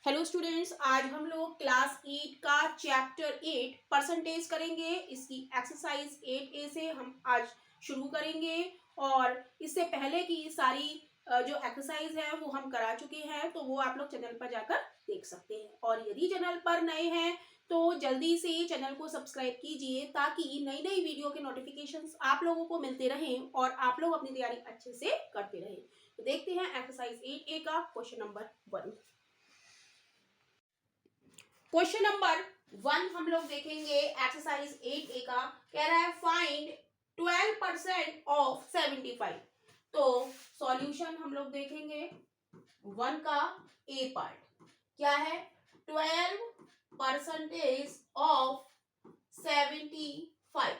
Hello students, आज हम लोग क्लास 8 का चैप्टर 8 परसेंटेज करेंगे। इसकी एक्सरसाइज 8A से हम आज शुरू करेंगे और इससे पहले की सारी जो एक्सरसाइज है वो हम करा चुके हैं, तो वो आप लोग चैनल पर जाकर देख सकते हैं। और यदि चैनल पर नए हैं तो जल्दी से चैनल को सब्सक्राइब कीजिए ताकि नई नई वीडियो के नोटिफिकेशंस आप लोगों को मिलते रहें और आप लोग अपनी तैयारी अच्छे से करते रहें। तो देखते हैं एक्सरसाइज 8A का क्वेश्चन नंबर 1। क्वेश्चन नंबर 1 हम लोग देखेंगे एक्सरसाइज 8A का। कह रहा है फाइंड 12% ऑफ 75। तो सॉल्यूशन हम लोग देखेंगे 1 का ए पार्ट। क्या है? 12% ऑफ 75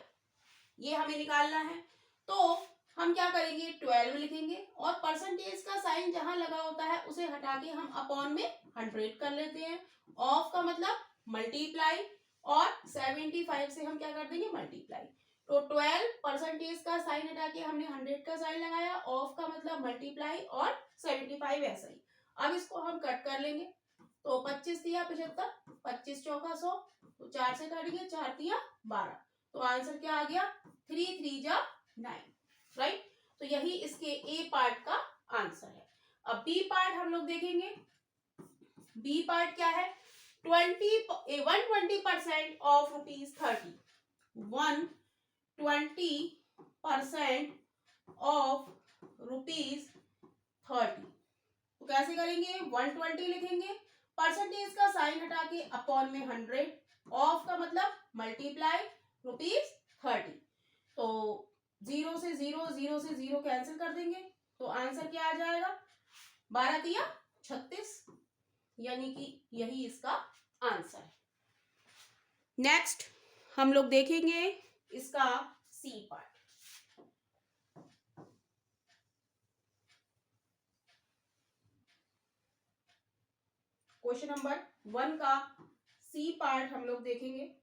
ये हमें निकालना है। तो हम क्या करेंगे, 12 लिखेंगे और परसेंटेज का साइन जहां लगा होता है उसे हटा के हम अपॉन में 100 कर लेते हैं। ऑफ का मतलब मल्टीप्लाई और 75 से हम क्या कर देंगे, मल्टीप्लाई। तो 12 परसेंटेज का साइन हटा के हमने 100 का साइन लगाया, ऑफ का मतलब मल्टीप्लाई और 75 ऐसा ही। अब इसको हम कट कर लेंगे। तो 25 दिया 75, 25 चौका 100, तो 4 से काटेंगे, 4 दिया 12। तो आंसर क्या आ गया, 3 3 जा 9, राइट। तो यही इसके ए पार्ट का आंसर है। अब बी पार्ट हम लोग देखेंगे। बी पार्ट क्या है? 120% ऑफ ₹30। 120% ऑफ ₹30। तो कैसे करेंगे, 120 लिखेंगे, परसेंटेज का साइन हटा के अपॉन में 100, ऑफ का मतलब मल्टीप्लाई ₹30। तो 0 से 0, 0 से 0 कैंसिल कर देंगे। तो आंसर क्या आ जाएगा, 12 दिया 36, यानी कि यही इसका आंसर है। नेक्स्ट हम लोग देखेंगे इसका सी पार्ट। क्वेश्चन नंबर 1 का सी पार्ट हम लोग देखेंगे।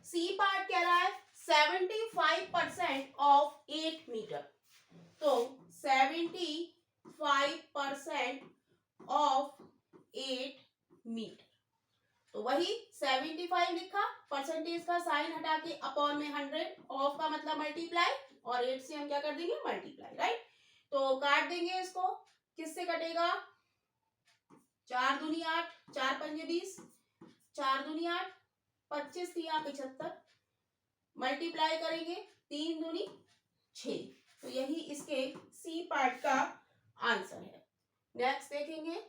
सी पार्ट कह रहा है 75% ऑफ 8 मीटर। तो 75% ऑफ 8 मीटर। तो वही 75 लिखा, परसेंटेज का साइन हटा के अपॉन में 100, ऑफ का मतलब मल्टीप्लाई और 8 से हम क्या कर देंगे, मल्टीप्लाई, राइट। तो काट देंगे इसको, किससे कटेगा, 4 दूनी 8, 4 पंजे 20, 4 दूनी 8, 25 दिया 75, मल्टीप्लाई करेंगे 3 दूनी 6। तो यही इसके सी पार्ट का आंसर है। नेक्स्ट देखेंगे,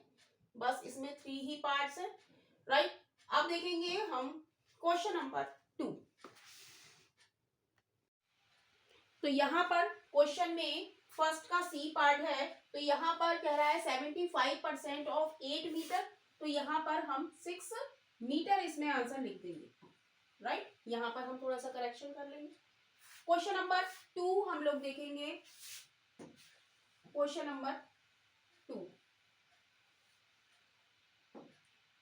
बस इसमें 3 ही पार्ट्स है, राइट। अब देखेंगे हम क्वेश्चन नंबर 2। तो यहाँ पर क्वेश्चन में फर्स्ट का सी पार्ट है। तो यहाँ पर कह रहा है 75% ऑफ 8 मीटर। तो यहाँ पर हम 6 मीटर इसमें आंसर लिख देंगे, राइट। यहाँ पर हम थोड़ा सा करेक्शन कर लेंगे। क्वेश्चन नंबर 2 हम लोग देखेंगे। क्वेश्चन नंबर 2,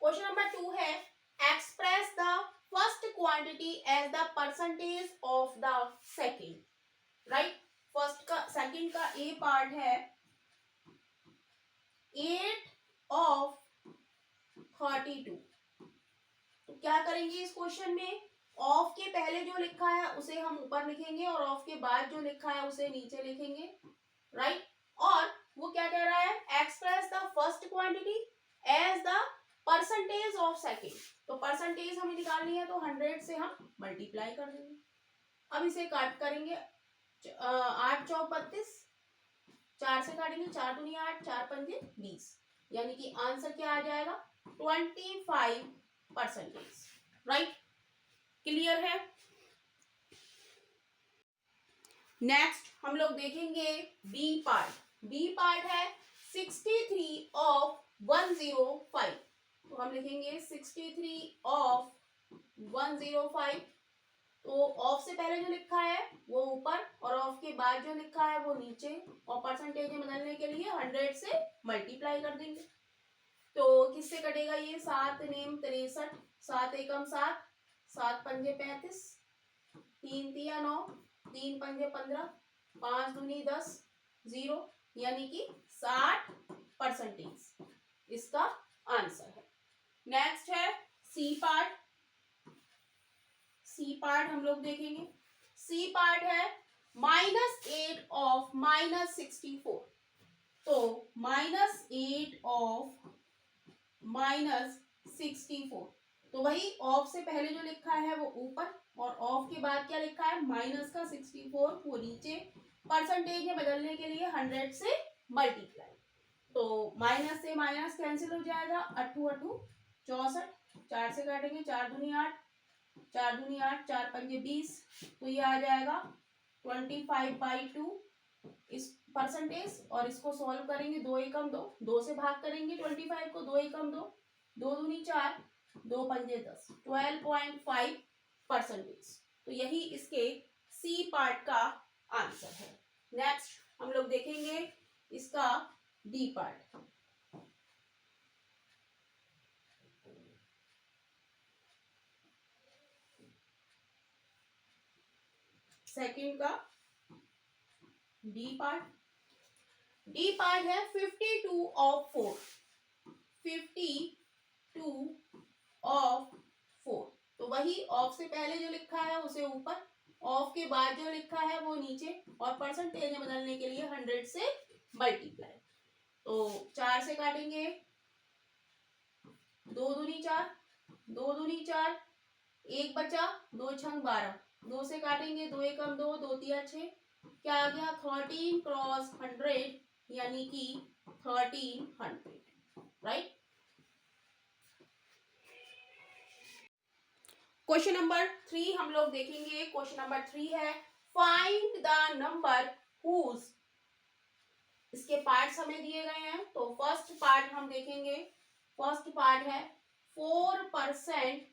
क्वेश्चन नंबर 2 है express the first quantity as the percentage of the second, right. First का सेकेंड का ए पार्ट है 8 ऑफ 32। तो क्या करेंगे इस क्वेश्चन में, ऑफ के पहले जो लिखा है उसे हम ऊपर लिखेंगे और ऑफ के बाद जो लिखा है उसे नीचे लिखेंगे, राइट। और वो क्या कह रहा है, express the first quantity as the percentage of second. तो परसेंटेज हमें निकालनी है, तो 100 से हम मल्टीप्लाई कर देंगे। अब इसे काट करेंगे, 8 चौक 32, 4 से काटेंगे, 4 दूनी 8, 4 पंजे 20, यानी कि आंसर क्या आ जाएगा, 25%, राइट। क्लियर है। नेक्स्ट हम लोग देखेंगे बी पार्ट। बी पार्ट है 63 ऑफ 105। तो हम लिखेंगे 63 ऑफ 105। तो ऑफ से पहले जो लिखा है वो ऊपर और ऑफ के बाद जो लिखा है वो नीचे, और परसेंटेज में बदलने के लिए 100 से मल्टीप्लाई कर देंगे। तो किससे कटेगा ये, 7 नेम 63, 7 एकम 7, 7 पंजे 35, 3 तिया 9, 3 पंजे 15, 5 दूनी 10, 0, यानी कि 60%। इसका आंसर है। नेक्स्ट है सी पार्ट। सी पार्ट हम लोग देखेंगे। सी पार्ट है -8 ऑफ -64। तो -8 ऑफ -64, तो वही ऑफ से पहले जो लिखा है वो ऊपर और ऑफ के बाद क्या लिखा है माइनस का 64 वो नीचे। परसेंटेज में बदलने के लिए 100 से मल्टीप्लाई। तो माइनस से माइनस कैंसिल हो जाएगा, 8 8 64, 4 से काटेंगे 4 दूनी 8, 4 दूनी 8, 4 पंजे 20, तो ये आ जाएगा 25/2 इस परसेंटेज। और इसको सॉल्व करेंगे, 2 एकम 2, 2 से भाग करेंगे 25 को, 2 एकम 2, 2 दूनी 4, 2 पंजे 10, 12.5%। तो यही इसके सी पार्ट का आंसर है। नेक्स्ट हम लोग देखेंगे इसका डी पार्ट। सेकंड का डी पार्ट। डी पार्ट है 52 ऑफ 4। 52 ऑफ 4, तो वही ऑफ से पहले जो लिखा है उसे ऊपर, ऑफ के बाद जो लिखा है वो नीचे, और परसेंटेज में बदलने के लिए 100 से मल्टीप्लाई। तो 4 से काटेंगे, 2 दूनी 4, 2 दूनी 4, 1 बचा, 2 छंग 12, 2 से काटेंगे, 2 एकम 2, 2 तिया 6, क्या आ गया 13 क्रॉस 100 यानी कि 1300, राइट। क्वेश्चन नंबर 3 हम लोग देखेंगे। क्वेश्चन नंबर 3 है फाइंड द नंबर हुज। इसके पार्ट्स हमें दिए गए हैं। तो फर्स्ट पार्ट हम देखेंगे। फर्स्ट पार्ट है 4%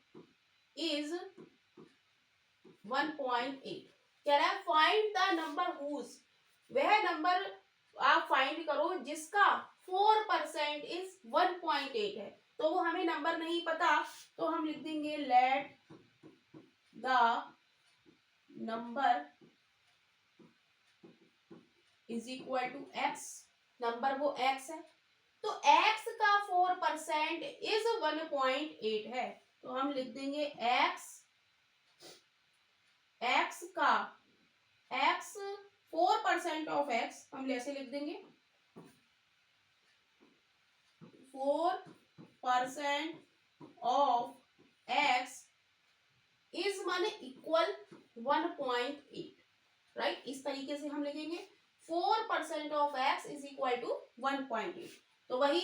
इज 1.8। कह रहा है फाइंड द नंबर हुज, वह नंबर आप फाइंड करो जिसका 4% इज 1.8 है। तो वो हमें नंबर नहीं पता, तो हम लिख देंगे let the number is equal to x. Number वो एक्स है, तो x का 4% इज 1.8 है, तो हम लिख देंगे x का x 4% ऑफ x, हम ऐसे लिख देंगे 4% ऑफ x इज माने इक्वल 1.8, राइट। इस तरीके से हम लिखेंगे 4% of x is equal to 1.8। तो वही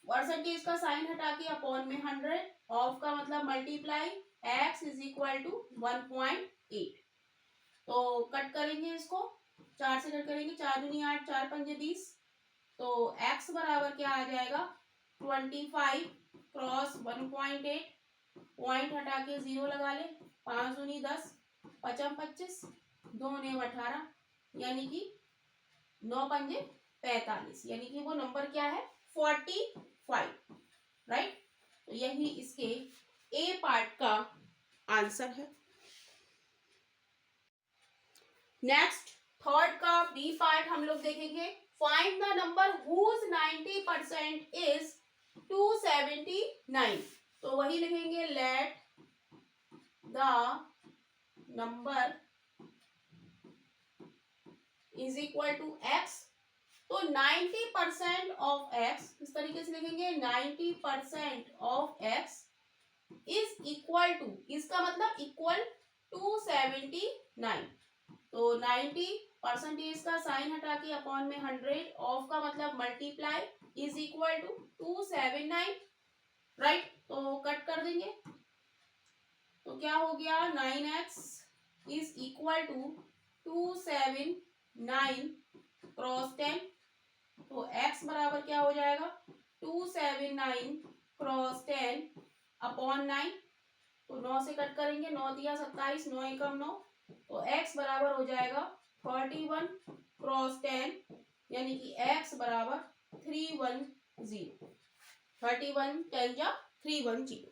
परसेंटेज का साइन हटा के अपॉन में 100, ऑफ का मतलब multiply, x is equal to 1.8। तो कट करेंगे इसको, 4 से कट करेंगे, 4 दूनी 8, 4 पंजे 20, तो x बराबर क्या आ जाएगा 25 क्रॉस 1.8, पॉइंट हटा के 0 लगा ले, 5 दूनी 10, 5 25, 2 ने 18, यानी कि 9 पंजे 45, यानी कि वो नंबर क्या है 45, राइट। तो यही इसके ए पार्ट का आंसर है। नेक्स्ट थर्ड का बी पार्ट हम लोग देखेंगे। Find the number whose 90% is 279। तो वही लिखेंगे let the number is equal to x. तो 90% ऑफ एक्स इस तरीके से लिखेंगे 90% of x is equal to, इसका मतलब इक्वल 279। तो 90% का साइन हटा के अपॉन में 100, ऑफ का मतलब multiply, is equal to 279, right. तो कट कर देंगे, तो क्या हो गया 9x is equal to 279 cross 10। तो x बराबर क्या हो जाएगा 279 क्रॉस 10 अपॉन 9। तो 9 से कट करेंगे, 9 दिया 27, 9 एकम 9, तो x बराबर हो जाएगा 41 क्रॉस 10, यानी कि x बराबर 310, 31 10 जा 310।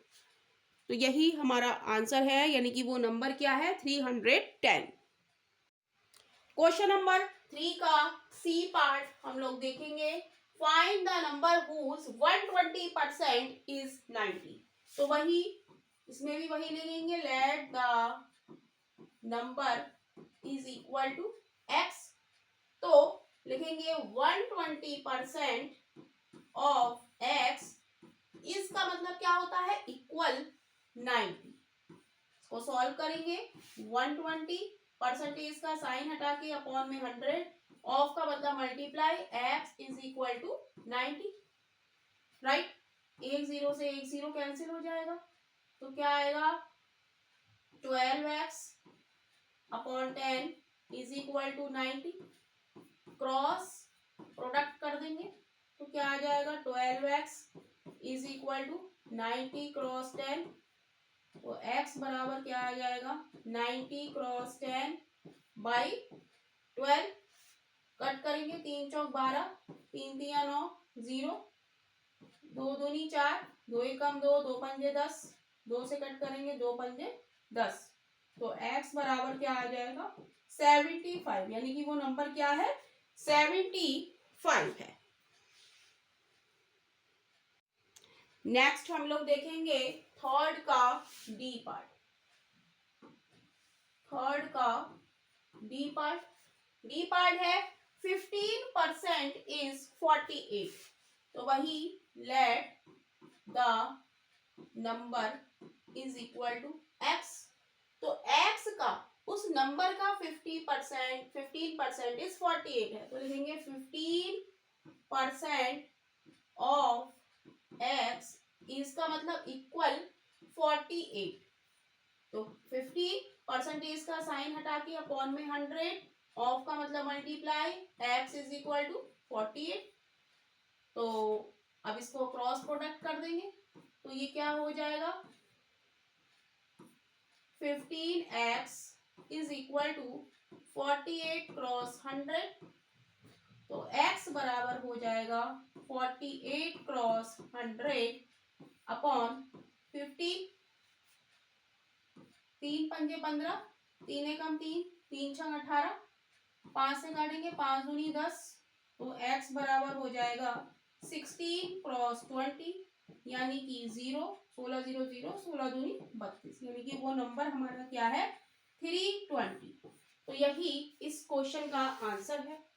तो यही हमारा आंसर है, यानी कि वो नंबर क्या है 310। क्वेश्चन नंबर 3 का सी पार्ट हम लोग देखेंगे। Find the number whose 120% is 90। तो वही इसमें भी वही लिखेंगे, let the number is equal to x। तो लिखेंगे 120% ऑफ x, इसका मतलब क्या होता है, इक्वल 90। इसको सॉल्व करेंगे, 120 परसेंटेज का साइन हटा के अपॉन में 100, ऑफ का मतलब multiply, x is equal to 90, right. एक जीरो से एक जीरो कैंसिल हो जाएगा, तो क्या आएगा, 12x upon 10 is equal to 90। Cross product कर देंगे तो क्या आ जाएगा, 12x is equal to 90 cross 10, तो x बराबर क्या आ जाएगा, 90 क्रॉस 10 बाई 12। कट करेंगे, 3 चौक 12, 3 तिया 9, 0, 2 दूनी 4, 2 एकम 2, 2 पंजे 10, 2 से कट करेंगे, 2 पंजे 10, तो x बराबर क्या आ जाएगा, 75, यानी कि वो नंबर क्या है, 75 है। नेक्स्ट हम लोग देखेंगे थर्ड का डी पार्ट। थर्ड का डी पार्ट, डी पार्ट है 15% इज 48। तो वही let the number is equal to x। तो x का उस नंबर का 15% इज 48 है, तो लिखेंगे 15% ऑफ x, इसका मतलब इक्वल 48। तो 50% का साइन हटा के अपॉन में 100, ऑफ का मतलब multiply, x is equal to 48। तो अब इसको क्रॉस प्रोडक्ट कर देंगे, तो ये क्या हो जाएगा, 15x is equal to 48 cross 100, तो x बराबर हो जाएगा 48 क्रॉस 100 अपॉन 50। 3 पंजे 15, 3 एकम 3, 3 छंग 18, 5 से काटेंगे, 5 दूनी 10, तो x बराबर हो जाएगा 16 क्रॉस 20, यानी कि 0, 16 0 0, 16 दूनी 32, यानी कि वो नंबर हमारा क्या है, 320। तो यही इस क्वेश्चन का आंसर है।